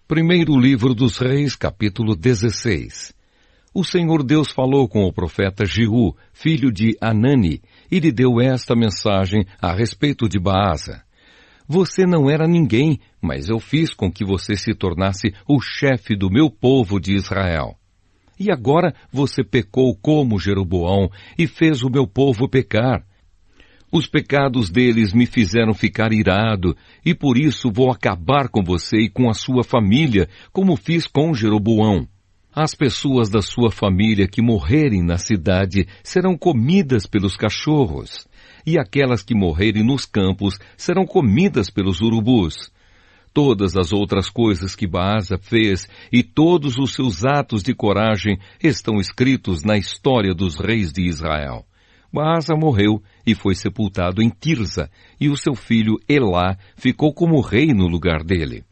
Primeiro livro dos Reis, capítulo 16. O Senhor Deus falou com o profeta Jeú, filho de Anani, e lhe deu esta mensagem a respeito de Baasa. Você não era ninguém, mas eu fiz com que você se tornasse o chefe do meu povo de Israel. E agora você pecou como Jeroboão e fez o meu povo pecar. Os pecados deles me fizeram ficar irado, e por isso vou acabar com você e com a sua família, como fiz com Jeroboão. As pessoas da sua família que morrerem na cidade serão comidas pelos cachorros, e aquelas que morrerem nos campos serão comidas pelos urubus. Todas as outras coisas que Baasa fez e todos os seus atos de coragem estão escritos na história dos reis de Israel. Baasa morreu e foi sepultado em Tirza, e o seu filho Elá ficou como rei no lugar dele.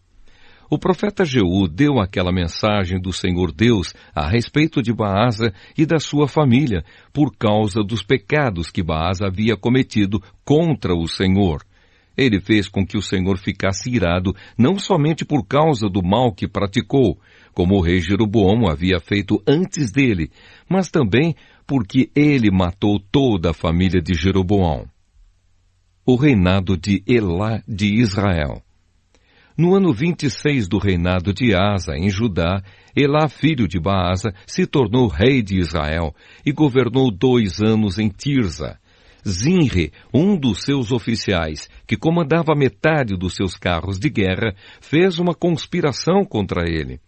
O profeta Jeú deu aquela mensagem do Senhor Deus a respeito de Baasa e da sua família, por causa dos pecados que Baasa havia cometido contra o Senhor. Ele fez com que o Senhor ficasse irado, não somente por causa do mal que praticou, como o rei Jeroboão havia feito antes dele, mas também porque ele matou toda a família de Jeroboão. O reinado de Elá de Israel. No ano 26 do reinado de Asa, em Judá, Elá, filho de Baasa, se tornou rei de Israel e governou 2 anos em Tirza. Zinri, um dos seus oficiais, que comandava metade dos seus carros de guerra, fez uma conspiração contra ele.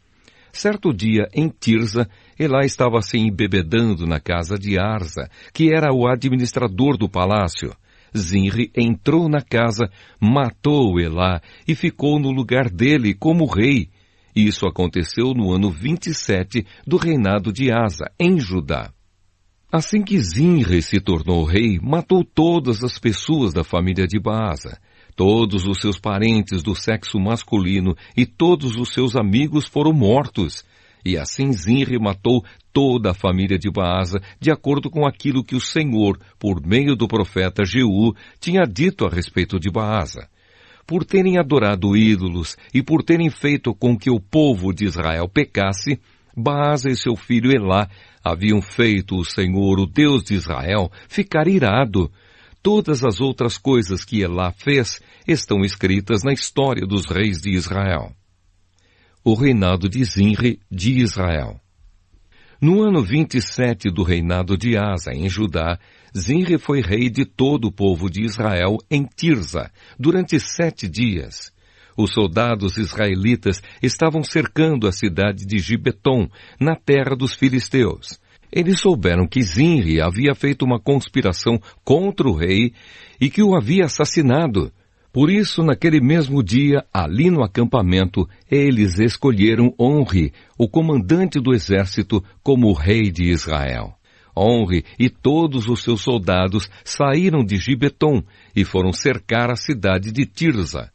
Certo dia, em Tirza, Elá estava se embebedando na casa de Arza, que era o administrador do palácio. Zinri entrou na casa, matou Elá e ficou no lugar dele como rei. Isso aconteceu no ano 27 do reinado de Asa, em Judá. Assim que Zinri se tornou rei, matou todas as pessoas da família de Baasa. Todos os seus parentes do sexo masculino e todos os seus amigos foram mortos. E assim Zinri matou toda a família de Baasa, de acordo com aquilo que o Senhor, por meio do profeta Jeú, tinha dito a respeito de Baasa. Por terem adorado ídolos e por terem feito com que o povo de Israel pecasse, Baasa e seu filho Elá haviam feito o Senhor, o Deus de Israel, ficar irado. Todas as outras coisas que Elá fez estão escritas na história dos reis de Israel. O reinado de Zinri de Israel. No ano 27 do reinado de Asa, em Judá, Zinri foi rei de todo o povo de Israel em Tirza, durante 7 dias. Os soldados israelitas estavam cercando a cidade de Gibeton, na terra dos filisteus. Eles souberam que Zinri havia feito uma conspiração contra o rei e que o havia assassinado. Por isso, naquele mesmo dia, ali no acampamento, eles escolheram Onri, o comandante do exército, como rei de Israel. Onri e todos os seus soldados saíram de Gibeton e foram cercar a cidade de Tirza.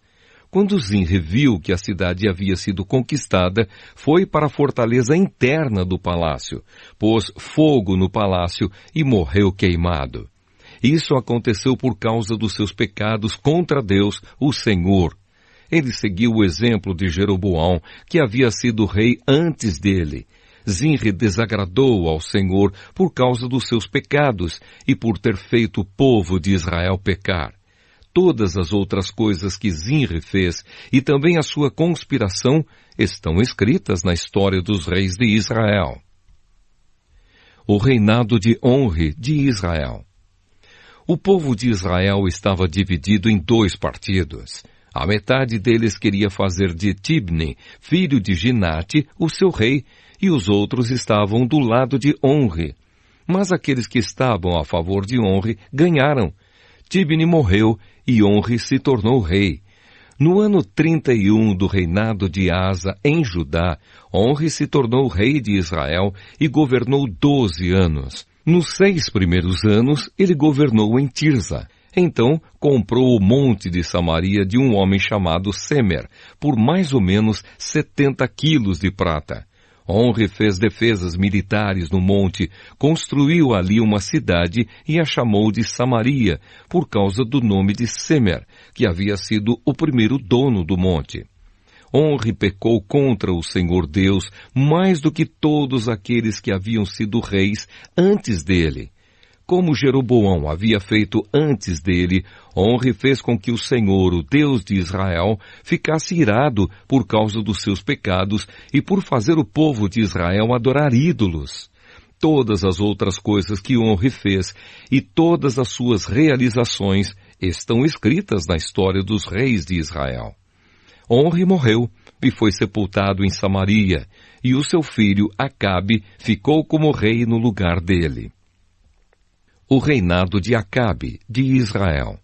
Quando Zinri viu que a cidade havia sido conquistada, foi para a fortaleza interna do palácio, pôs fogo no palácio e morreu queimado. Isso aconteceu por causa dos seus pecados contra Deus, o Senhor. Ele seguiu o exemplo de Jeroboão, que havia sido rei antes dele. Zinri desagradou ao Senhor por causa dos seus pecados e por ter feito o povo de Israel pecar. Todas as outras coisas que Zinri fez e também a sua conspiração estão escritas na história dos reis de Israel. O reinado de Onri de Israel. O povo de Israel estava dividido em 2 partidos. A metade deles queria fazer de Tibni, filho de Ginate, o seu rei, e os outros estavam do lado de Onri. Mas aqueles que estavam a favor de Onri ganharam. Tibni morreu e Onri se tornou rei. No ano 31 do reinado de Asa, em Judá, Onri se tornou rei de Israel e governou 12 anos. Nos 6 primeiros anos, ele governou em Tirza. Então, comprou o monte de Samaria de um homem chamado Semer, por mais ou menos 70 quilos de prata. Onri fez defesas militares no monte, construiu ali uma cidade e a chamou de Samaria, por causa do nome de Semer, que havia sido o primeiro dono do monte. Onre pecou contra o Senhor Deus mais do que todos aqueles que haviam sido reis antes dele. Como Jeroboão havia feito antes dele, Onre fez com que o Senhor, o Deus de Israel, ficasse irado por causa dos seus pecados e por fazer o povo de Israel adorar ídolos. Todas as outras coisas que Onre fez e todas as suas realizações estão escritas na história dos reis de Israel. Onre morreu e foi sepultado em Samaria, e o seu filho Acabe ficou como rei no lugar dele. O reinado de Acabe, de Israel.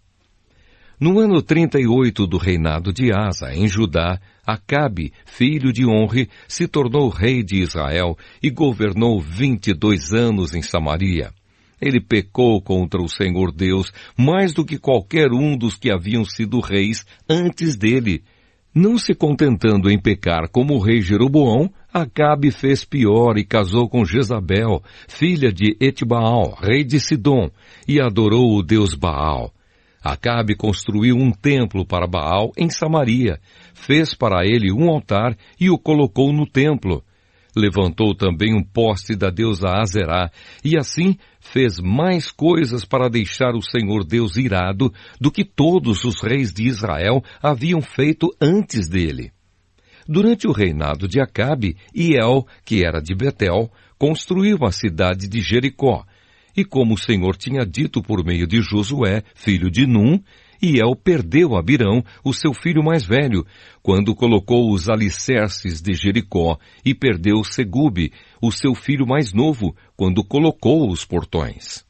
No ano 38 do reinado de Asa, em Judá, Acabe, filho de Onre, se tornou rei de Israel e governou 22 anos em Samaria. Ele pecou contra o Senhor Deus mais do que qualquer um dos que haviam sido reis antes dele. Não se contentando em pecar como o rei Jeroboão, Acabe fez pior e casou com Jezabel, filha de Etbaal, rei de Sidom, e adorou o deus Baal. Acabe construiu um templo para Baal em Samaria, fez para ele um altar e o colocou no templo. Levantou também um poste da deusa Azerá, e assim fez mais coisas para deixar o Senhor Deus irado do que todos os reis de Israel haviam feito antes dele. Durante o reinado de Acabe, Hiel, que era de Betel, construiu a cidade de Jericó. E como o Senhor tinha dito por meio de Josué, filho de Num, Hiel perdeu Abirão, o seu filho mais velho, quando colocou os alicerces de Jericó, e perdeu Segube, o seu filho mais novo, quando colocou os portões.